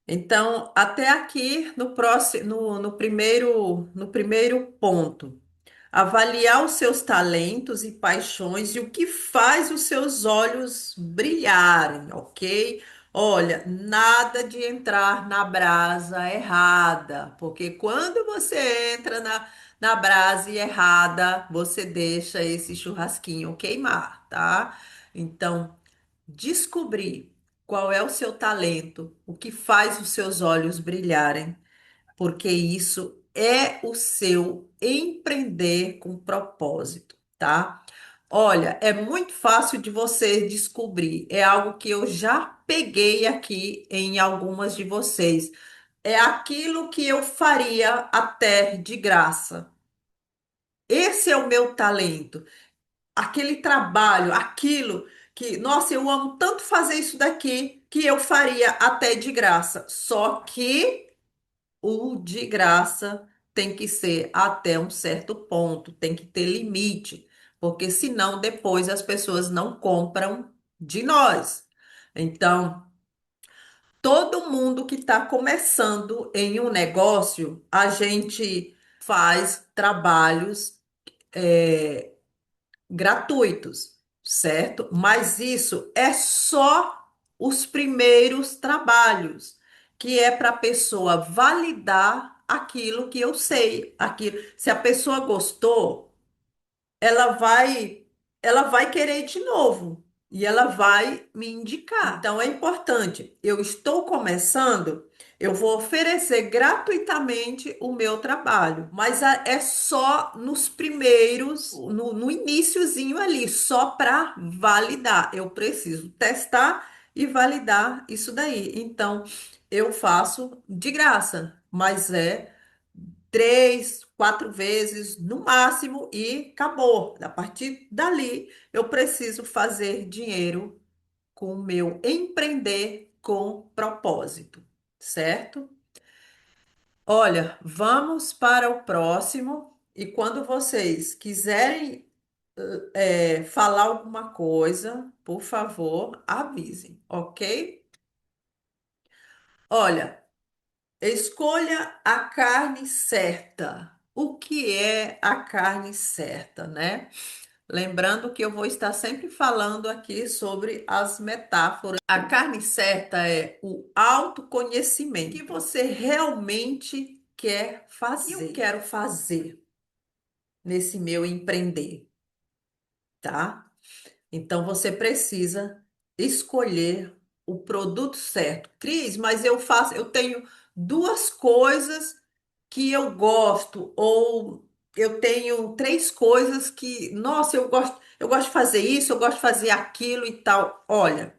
Então, até aqui no próximo, no primeiro ponto, avaliar os seus talentos e paixões e o que faz os seus olhos brilharem, ok? Olha, nada de entrar na brasa errada, porque quando você entra na brasa errada, você deixa esse churrasquinho queimar, tá? Então, descobrir qual é o seu talento, o que faz os seus olhos brilharem, porque isso é o seu empreender com propósito, tá? Olha, é muito fácil de você descobrir. É algo que eu já peguei aqui em algumas de vocês. É aquilo que eu faria até de graça. Esse é o meu talento. Aquele trabalho, aquilo que, nossa, eu amo tanto fazer isso daqui que eu faria até de graça. Só que o de graça tem que ser até um certo ponto, tem que ter limite, porque senão depois as pessoas não compram de nós. Então, todo mundo que está começando em um negócio, a gente faz trabalhos gratuitos, certo? Mas isso é só os primeiros trabalhos, que é para a pessoa validar aquilo que eu sei, aquilo. Se a pessoa gostou, ela vai ela vai querer de novo e ela vai me indicar. Então é importante. Eu estou começando, eu vou oferecer gratuitamente o meu trabalho, mas é só nos primeiros, no iniciozinho ali, só para validar. Eu preciso testar e validar isso daí. Então eu faço de graça, mas é 3, 4 vezes no máximo e acabou. A partir dali, eu preciso fazer dinheiro com o meu empreender com propósito, certo? Olha, vamos para o próximo. E quando vocês quiserem falar alguma coisa, por favor, avisem, ok? Olha, escolha a carne certa. O que é a carne certa, né? Lembrando que eu vou estar sempre falando aqui sobre as metáforas. A carne certa é o autoconhecimento. O que você realmente quer fazer? Eu quero fazer nesse meu empreender, tá? Então você precisa escolher o produto certo. Cris, mas eu tenho duas coisas que eu gosto, ou eu tenho três coisas que, nossa, eu gosto de fazer isso, eu gosto de fazer aquilo e tal. Olha,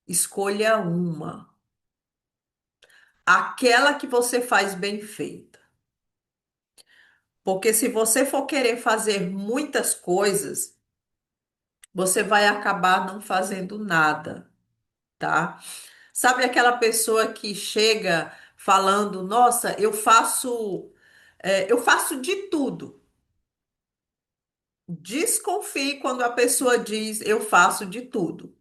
escolha uma, aquela que você faz bem feita. Porque se você for querer fazer muitas coisas, você vai acabar não fazendo nada, tá? Sabe aquela pessoa que chega falando, nossa, eu faço de tudo. Desconfie quando a pessoa diz eu faço de tudo,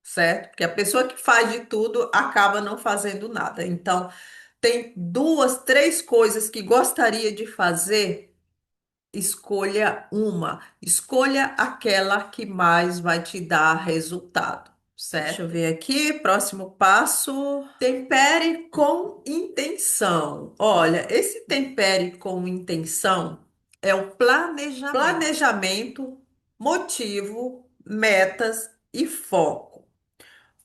certo? Porque a pessoa que faz de tudo acaba não fazendo nada. Então, tem duas, três coisas que gostaria de fazer. Escolha uma. Escolha aquela que mais vai te dar resultado, certo? Deixa eu ver aqui. Próximo passo. Tempere com intenção. Olha, esse tempere com intenção é o planejamento. Planejamento, motivo, metas e foco.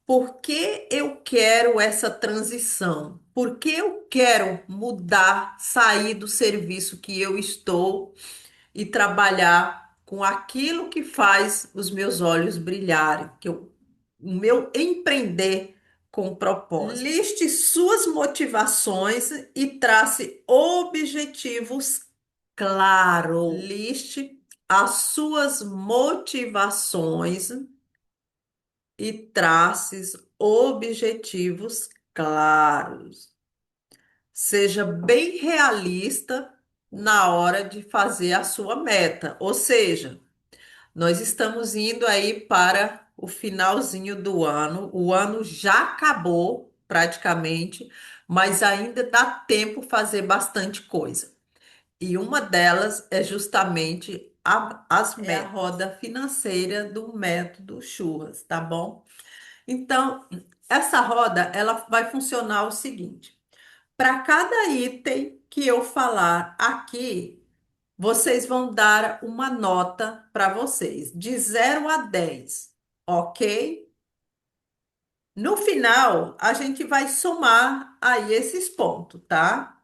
Por que eu quero essa transição? Por que eu quero mudar, sair do serviço que eu estou e trabalhar com aquilo que faz os meus olhos brilharem, o meu empreender com propósito. Liste suas motivações e trace objetivos claros. Liste as suas motivações e traces objetivos claros. Seja bem realista na hora de fazer a sua meta. Ou seja, nós estamos indo aí para o finalzinho do ano, o ano já acabou praticamente, mas ainda dá tempo fazer bastante coisa. E uma delas é justamente a roda financeira do método Churras, tá bom? Então, essa roda, ela vai funcionar o seguinte: para cada item que eu falar aqui, vocês vão dar uma nota para vocês, de 0 a 10, ok? No final, a gente vai somar aí esses pontos, tá?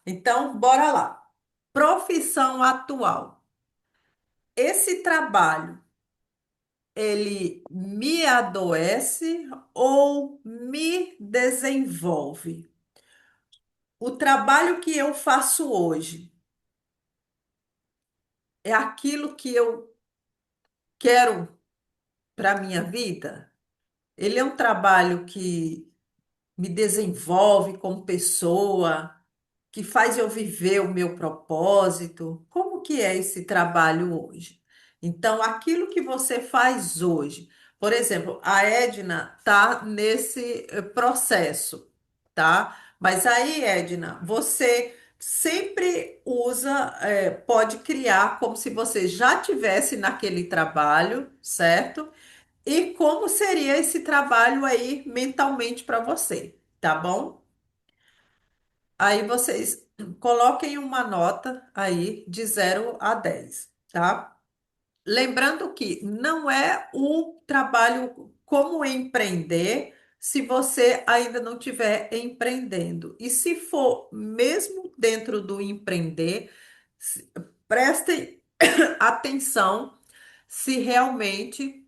Então, bora lá. Profissão atual. Esse trabalho, ele me adoece ou me desenvolve? O trabalho que eu faço hoje é aquilo que eu quero para minha vida? Ele é um trabalho que me desenvolve como pessoa, que faz eu viver o meu propósito. Como que é esse trabalho hoje? Então, aquilo que você faz hoje, por exemplo, a Edna está nesse processo, tá? Mas aí, Edna, você sempre usa, pode criar como se você já tivesse naquele trabalho, certo? E como seria esse trabalho aí mentalmente para você, tá bom? Aí vocês coloquem uma nota aí de 0 a 10, tá? Lembrando que não é o trabalho como empreender se você ainda não estiver empreendendo. E se for mesmo dentro do empreender, se- prestem atenção se realmente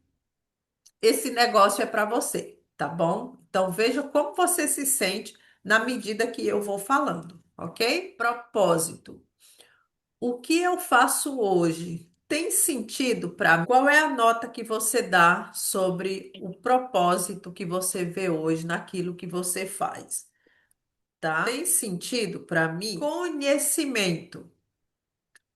esse negócio é para você, tá bom? Então veja como você se sente na medida que eu vou falando, ok? Propósito. O que eu faço hoje tem sentido para mim? Qual é a nota que você dá sobre o propósito que você vê hoje naquilo que você faz, tá? Tem sentido para mim? Conhecimento.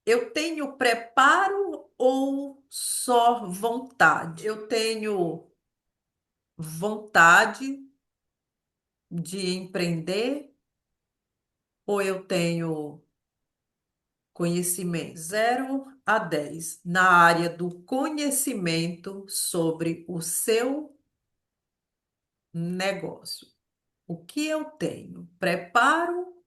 Eu tenho preparo ou só vontade? Eu tenho vontade de empreender ou eu tenho conhecimento? 0 a 10 na área do conhecimento sobre o seu negócio. O que eu tenho? Preparo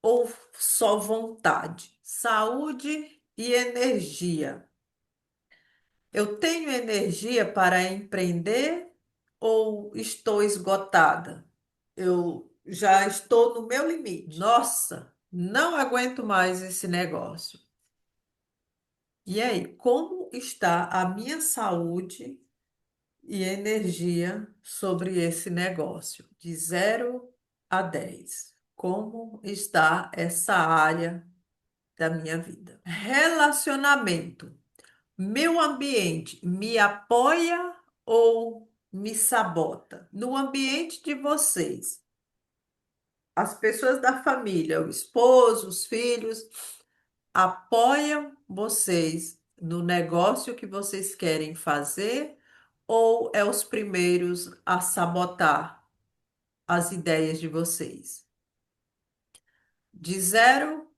ou só vontade? Saúde e energia. Eu tenho energia para empreender ou estou esgotada? Eu já estou no meu limite. Nossa, não aguento mais esse negócio. E aí, como está a minha saúde e energia sobre esse negócio? De 0 a 10. Como está essa área da minha vida? Relacionamento. Meu ambiente me apoia ou me sabota? No ambiente de vocês, as pessoas da família, o esposo, os filhos, apoiam vocês no negócio que vocês querem fazer ou é os primeiros a sabotar as ideias de vocês? De 0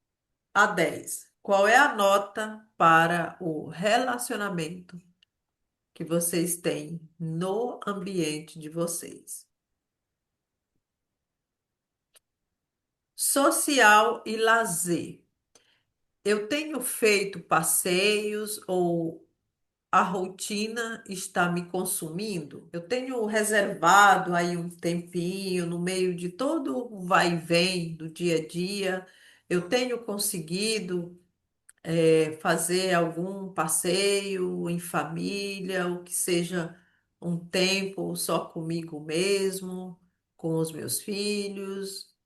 a 10, qual é a nota para o relacionamento que vocês têm no ambiente de vocês? Social e lazer. Eu tenho feito passeios ou a rotina está me consumindo? Eu tenho reservado aí um tempinho no meio de todo o vai e vem do dia a dia. Eu tenho conseguido fazer algum passeio em família, ou que seja um tempo só comigo mesmo, com os meus filhos.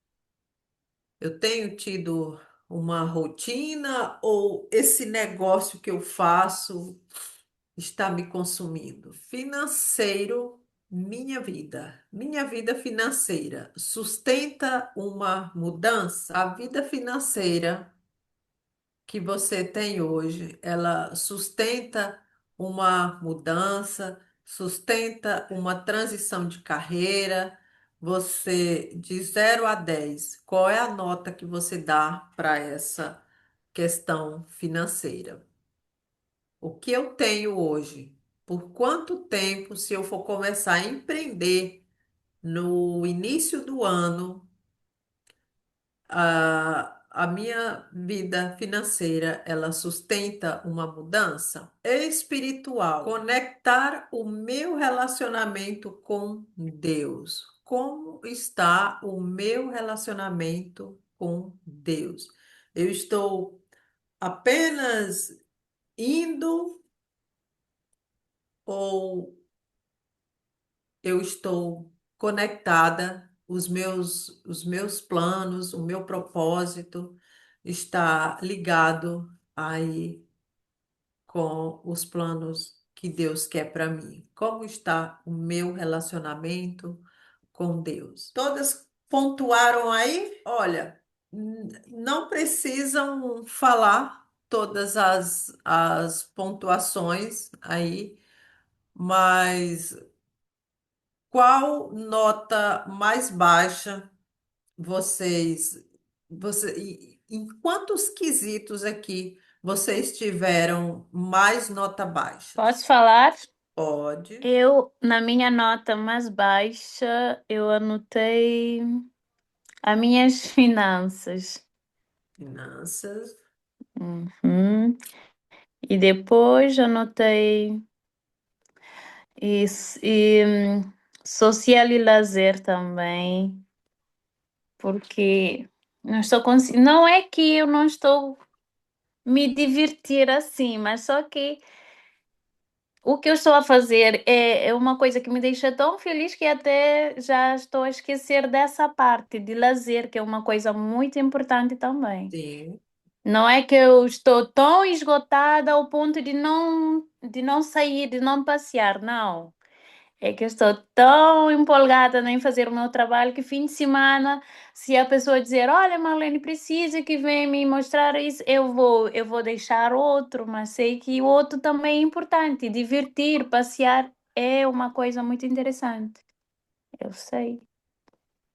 Eu tenho tido uma rotina ou esse negócio que eu faço está me consumindo? Financeiro, minha vida financeira sustenta uma mudança? A vida financeira que você tem hoje, ela sustenta uma mudança? sustenta uma transição de carreira. Você, de 0 a 10, qual é a nota que você dá para essa questão financeira? O que eu tenho hoje? Por quanto tempo, se eu for começar a empreender no início do ano, a minha vida financeira, ela sustenta uma mudança espiritual, conectar o meu relacionamento com Deus. Como está o meu relacionamento com Deus? Eu estou apenas indo ou eu estou conectada, os meus planos, o meu propósito está ligado aí com os planos que Deus quer para mim. Como está o meu relacionamento com Deus? Todas pontuaram aí? Olha, não precisam falar todas as pontuações aí, mas qual nota mais baixa em quantos quesitos aqui vocês tiveram mais nota baixa? Posso falar? Pode, Eu, na minha nota mais baixa, eu anotei as minhas finanças. finanças, Uhum. E depois anotei isso, social e lazer também, porque não é que eu não estou me divertir assim, mas só que o que eu estou a fazer é uma coisa que me deixa tão feliz que até já estou a esquecer dessa parte de lazer, que é uma coisa muito importante também. sim, Não é que eu estou tão esgotada ao ponto de não sair, de não passear, não. É que eu estou tão empolgada em fazer o meu trabalho que fim de semana, se a pessoa dizer, olha, Marlene, precisa que venha me mostrar isso, eu vou deixar outro, mas sei que o outro também é importante. Divertir, passear é uma coisa muito interessante. Eu sei.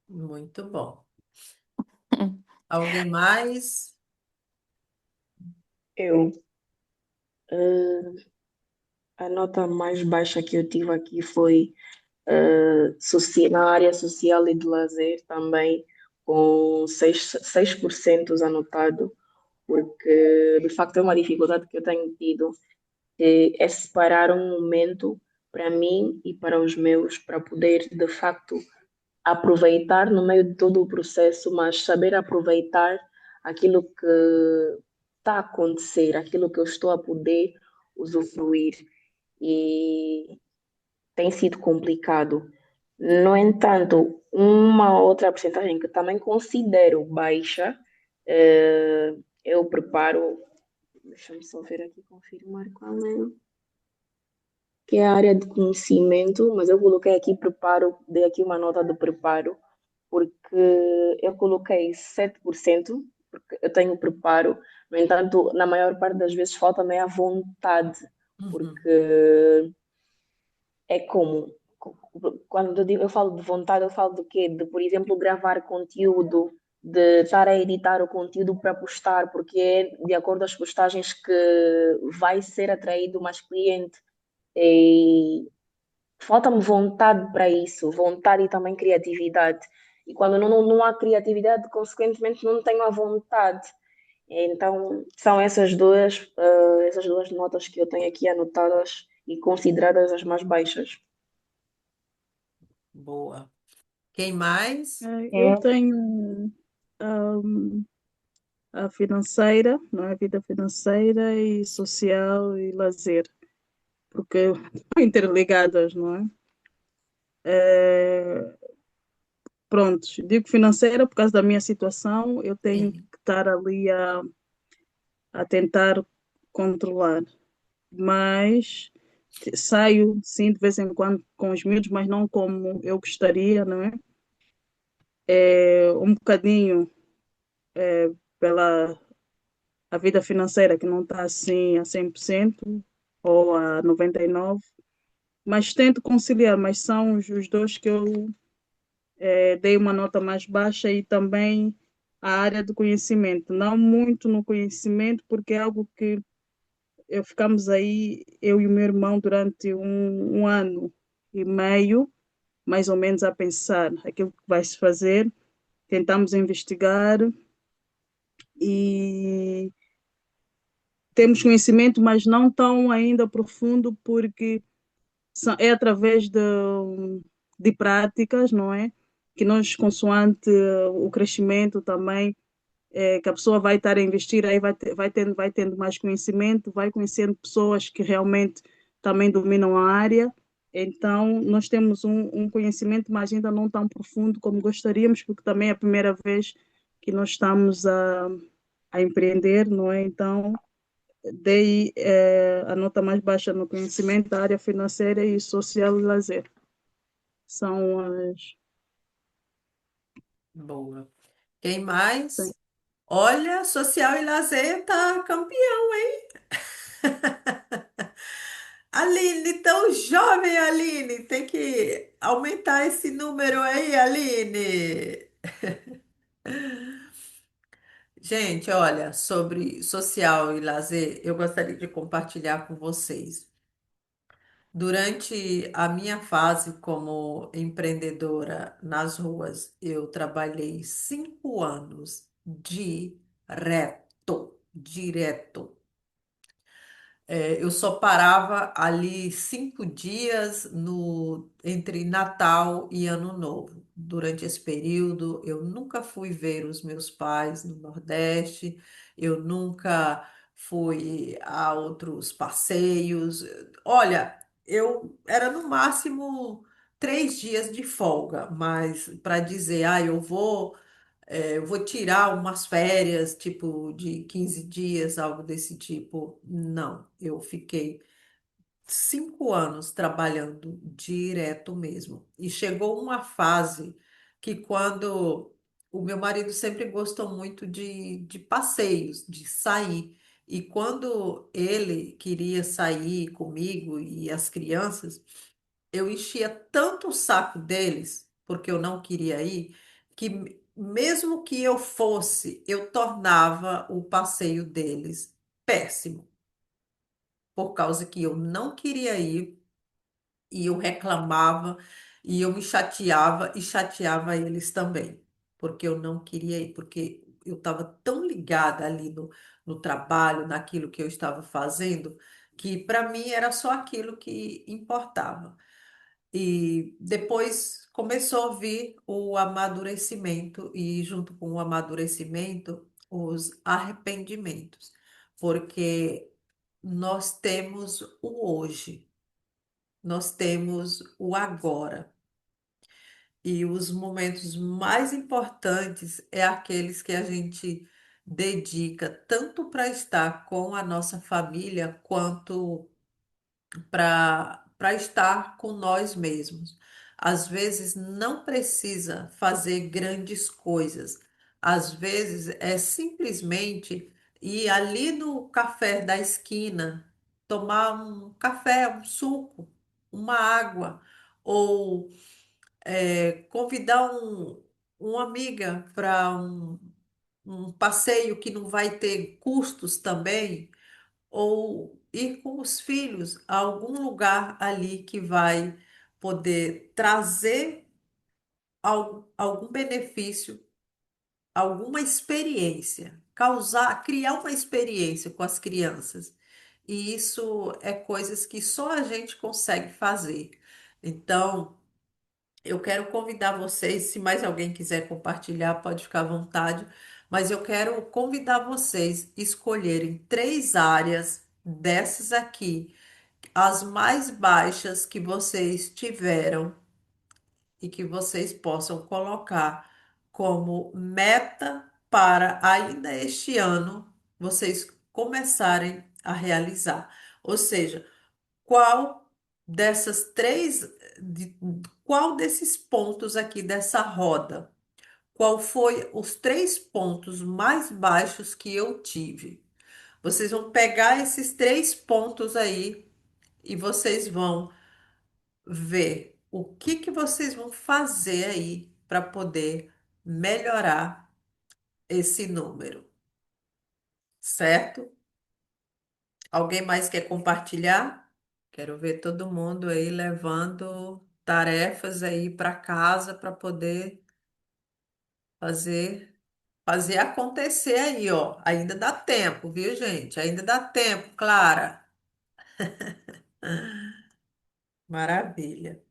muito bom. Alguém mais? Eu, eh, a nota mais baixa que eu tive aqui foi na área social e de lazer também, com 6% anotado, porque de facto é uma dificuldade que eu tenho tido, é separar um momento para mim e para os meus, para poder de facto aproveitar no meio de todo o processo, mas saber aproveitar aquilo que está a acontecer, aquilo que eu estou a poder usufruir. E tem sido complicado. No entanto, uma outra porcentagem que também considero baixa, é o preparo. Deixa-me só ver aqui, confirmar qual é. Que é a área de conhecimento, mas eu coloquei aqui preparo, dei aqui uma nota de preparo, porque eu coloquei 7%, porque eu tenho preparo, no entanto, na maior parte das vezes falta-me a vontade, Uhum. porque é como, quando eu falo de vontade, eu falo de quê? De, por exemplo, gravar conteúdo, de estar a editar o conteúdo para postar, porque é de acordo com as postagens que vai ser atraído mais cliente. E falta-me vontade para isso, vontade e também criatividade. E quando não há criatividade, consequentemente não tenho a vontade. Então, são essas duas notas que eu tenho aqui anotadas e consideradas as mais baixas. Boa. Quem mais? Eu tenho hum, a financeira, não é? A vida financeira e social e lazer, porque estão interligadas, não é? Eh, Pronto, digo financeira por causa da minha situação, eu tenho que Sim. estar ali a tentar controlar, mas saio sim de vez em quando com os miúdos, mas não como eu gostaria, não é? Um bocadinho pela a vida financeira que não está assim a 100% ou a 99%, mas tento conciliar, mas são os dois que eu dei uma nota mais baixa e também a área do conhecimento. Não muito no conhecimento, porque é algo que ficamos aí, eu e o meu irmão, durante um ano e meio, mais ou menos, a pensar aquilo que vai se fazer. Tentamos investigar e temos conhecimento, mas não tão ainda profundo, porque é através de práticas, não é? Que nós, consoante o crescimento também, que a pessoa vai estar a investir, aí vai tendo mais conhecimento, vai conhecendo pessoas que realmente também dominam a área. Então, nós temos um conhecimento, mas ainda não tão profundo como gostaríamos, porque também é a primeira vez que nós estamos a empreender, não é? Então, dei a nota mais baixa no conhecimento da área financeira e social e lazer. São as. Boa. Quem Sim. mais? Olha, social e lazer tá campeão, hein? Aline, tão jovem, Aline. Tem que aumentar esse número aí, Aline. Gente, olha, sobre social e lazer, eu gostaria de compartilhar com vocês. Durante a minha fase como empreendedora nas ruas, eu trabalhei 5 anos direto. Eu só parava ali 5 dias no entre Natal e Ano Novo. Durante esse período, eu nunca fui ver os meus pais no Nordeste, eu nunca fui a outros passeios. Olha, eu era no máximo 3 dias de folga, mas para dizer, eu vou tirar umas férias, tipo, de 15 dias, algo desse tipo. Não, eu fiquei 5 anos trabalhando direto mesmo. E chegou uma fase que quando o meu marido sempre gostou muito de passeios, de sair. E quando ele queria sair comigo e as crianças, eu enchia tanto o saco deles, porque eu não queria ir, que mesmo que eu fosse, eu tornava o passeio deles péssimo, por causa que eu não queria ir e eu reclamava e eu me chateava e chateava eles também, porque eu não queria ir, porque eu estava tão ligada ali no trabalho, naquilo que eu estava fazendo, que para mim era só aquilo que importava. E depois começou a vir o amadurecimento, e junto com o amadurecimento, os arrependimentos, porque nós temos o hoje, nós temos o agora, e os momentos mais importantes é aqueles que a gente dedica tanto para estar com a nossa família quanto para estar com nós mesmos. Às vezes não precisa fazer grandes coisas. Às vezes é simplesmente ir ali no café da esquina, tomar um café, um suco, uma água, ou convidar uma amiga para um passeio que não vai ter custos também, ou ir com os filhos a algum lugar ali que vai poder trazer algum benefício, alguma experiência, criar uma experiência com as crianças. E isso é coisas que só a gente consegue fazer. Então, eu quero convidar vocês, se mais alguém quiser compartilhar, pode ficar à vontade, mas eu quero convidar vocês a escolherem 3 áreas dessas aqui, as mais baixas que vocês tiveram e que vocês possam colocar como meta para ainda este ano vocês começarem a realizar. Ou seja, qual dessas três, de- qual desses pontos aqui dessa roda, qual foi os 3 pontos mais baixos que eu tive? Vocês vão pegar esses 3 pontos aí e vocês vão ver o que que vocês vão fazer aí para poder melhorar esse número, certo? Alguém mais quer compartilhar? Quero ver todo mundo aí levando tarefas aí para casa para poder fazer fazer acontecer aí, ó. Ainda dá tempo, viu, gente? Ainda dá tempo, Clara. Maravilha.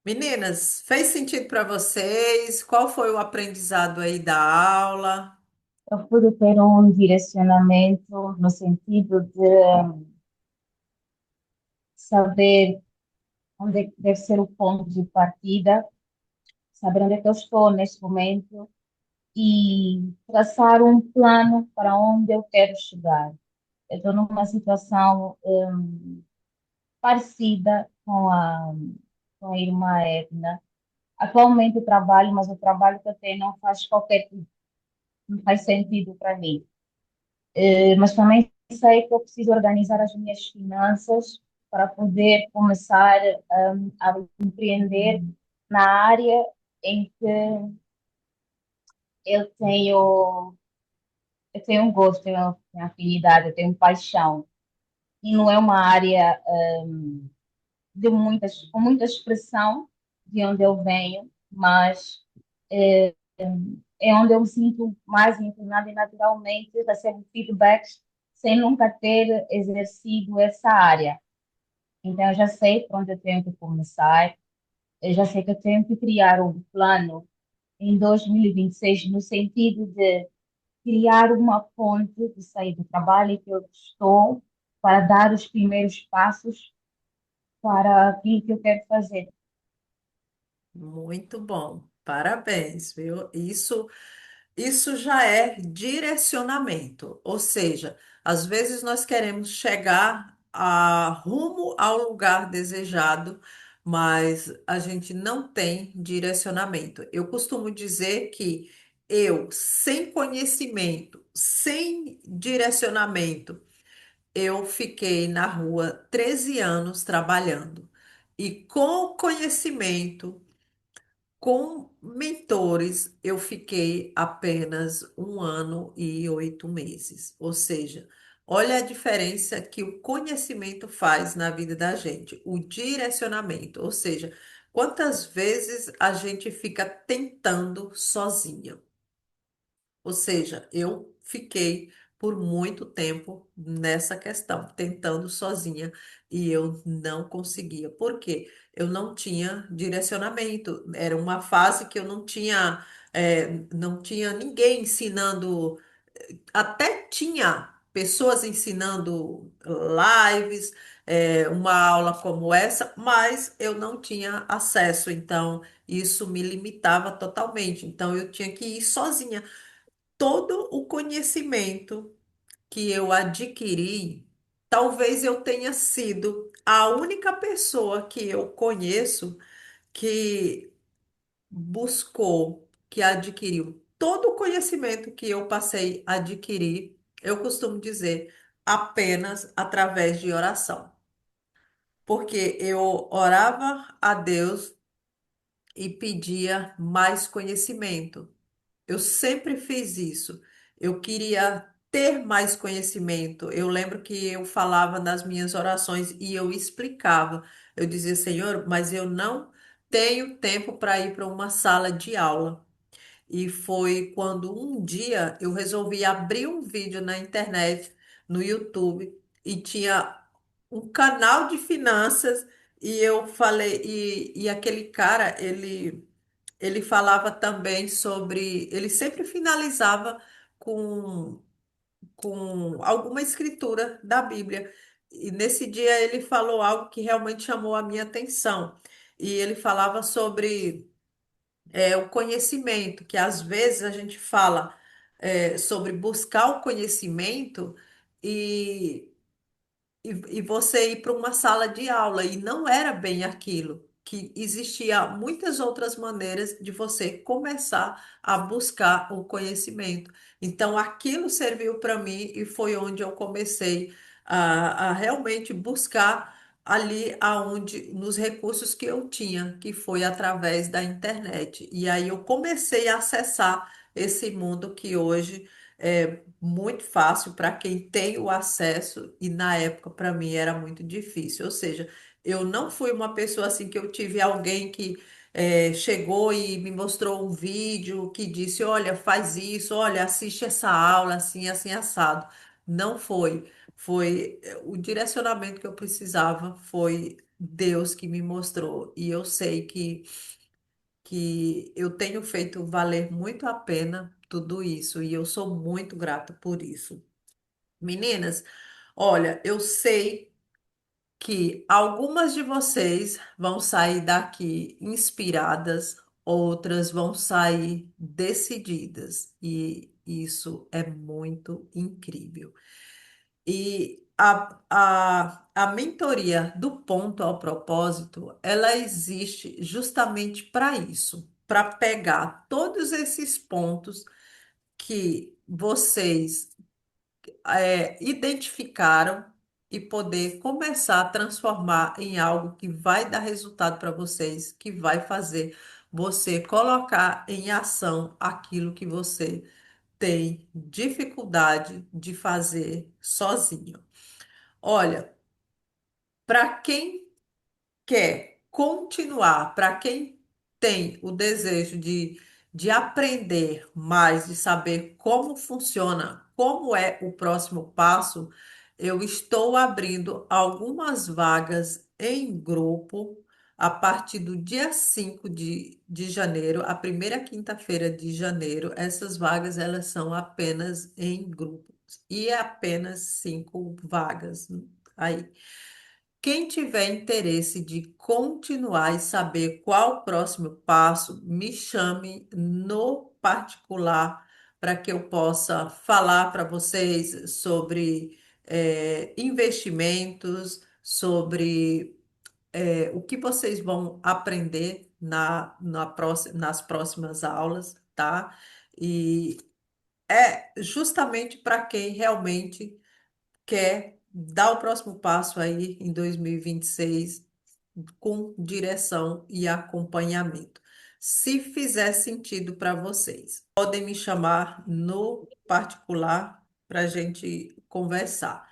Meninas, fez sentido para vocês? Qual foi o aprendizado aí da aula? Eu pude ter um direcionamento no sentido de saber onde é que deve ser o ponto de partida, saber onde é que eu estou neste momento e traçar um plano para onde eu quero chegar. Eu estou numa situação parecida com a irmã Edna. Atualmente eu trabalho, mas o trabalho que eu tenho não faz não faz sentido para mim. Mas também sei que eu preciso organizar as minhas finanças para poder começar a empreender na área em que eu eu tenho um gosto, tenho afinidade, eu tenho paixão. E não é uma área com muita expressão de onde eu venho, mas é onde eu me sinto mais inclinada e naturalmente recebo feedbacks sem nunca ter exercido essa área. Então, eu já sei por onde eu tenho que começar, eu já sei que eu tenho que criar um plano em 2026, no sentido de criar uma ponte de sair do trabalho que eu estou para dar os primeiros passos para aquilo que eu quero fazer. Muito bom. Parabéns, viu? Isso já é direcionamento, ou seja, às vezes nós queremos chegar rumo ao lugar desejado, mas a gente não tem direcionamento. Eu costumo dizer que eu, sem conhecimento, sem direcionamento, eu fiquei na rua 13 anos trabalhando. E com conhecimento, com mentores, eu fiquei apenas 1 ano e 8 meses. Ou seja, olha a diferença que o conhecimento faz na vida da gente, o direcionamento. Ou seja, quantas vezes a gente fica tentando sozinha. Ou seja, eu fiquei por muito tempo nessa questão, tentando sozinha, e eu não conseguia. Por quê? Eu não tinha direcionamento. Era uma fase que eu não tinha ninguém ensinando, até tinha pessoas ensinando lives, uma aula como essa, mas eu não tinha acesso, então isso me limitava totalmente. Então eu tinha que ir sozinha. Todo o conhecimento que eu adquiri, talvez eu tenha sido a única pessoa que eu conheço que buscou, que adquiriu todo o conhecimento que eu passei a adquirir, eu costumo dizer, apenas através de oração. Porque eu orava a Deus e pedia mais conhecimento. Eu sempre fiz isso. Eu queria ter mais conhecimento. Eu lembro que eu falava nas minhas orações e eu explicava. Eu dizia, Senhor, mas eu não tenho tempo para ir para uma sala de aula. E foi quando um dia eu resolvi abrir um vídeo na internet, no YouTube, e tinha um canal de finanças, e eu falei, e aquele cara, ele falava também sobre. Ele sempre finalizava com, com alguma escritura da Bíblia. E nesse dia ele falou algo que realmente chamou a minha atenção. E ele falava sobre o conhecimento, que às vezes a gente fala sobre buscar o conhecimento e e você ir para uma sala de aula, e não era bem aquilo, que existia muitas outras maneiras de você começar a buscar o conhecimento. Então, aquilo serviu para mim e foi onde eu comecei a realmente buscar. ali aonde, nos recursos que eu tinha, que foi através da internet. E aí eu comecei a acessar esse mundo que hoje é muito fácil para quem tem o acesso, e na época para mim era muito difícil. Ou seja, eu não fui uma pessoa assim que eu tive alguém que chegou e me mostrou um vídeo que disse, olha, faz isso, olha, assiste essa aula assim, assim, assado. Não foi. Foi o direcionamento que eu precisava, foi Deus que me mostrou. E eu sei que eu tenho feito valer muito a pena tudo isso. E eu sou muito grata por isso. Meninas, olha, eu sei que algumas de vocês vão sair daqui inspiradas, outras vão sair decididas. E isso é muito incrível. E a mentoria do ponto ao propósito, ela existe justamente para isso, para pegar todos esses pontos que vocês identificaram e poder começar a transformar em algo que vai dar resultado para vocês, que vai fazer você colocar em ação aquilo que você tem dificuldade de fazer sozinho. Olha, para quem quer continuar, para quem tem o desejo de aprender mais, de saber como funciona, como é o próximo passo, eu estou abrindo algumas vagas em grupo a partir do dia 5 de janeiro, a primeira quinta-feira de janeiro. Essas vagas, elas são apenas em grupos e é apenas 5 vagas aí. Quem tiver interesse de continuar e saber qual o próximo passo, me chame no particular para que eu possa falar para vocês sobre investimentos, sobre o que vocês vão aprender nas próximas aulas, tá? E é justamente para quem realmente quer dar o próximo passo aí em 2026 com direção e acompanhamento. Se fizer sentido para vocês, podem me chamar no particular para a gente conversar.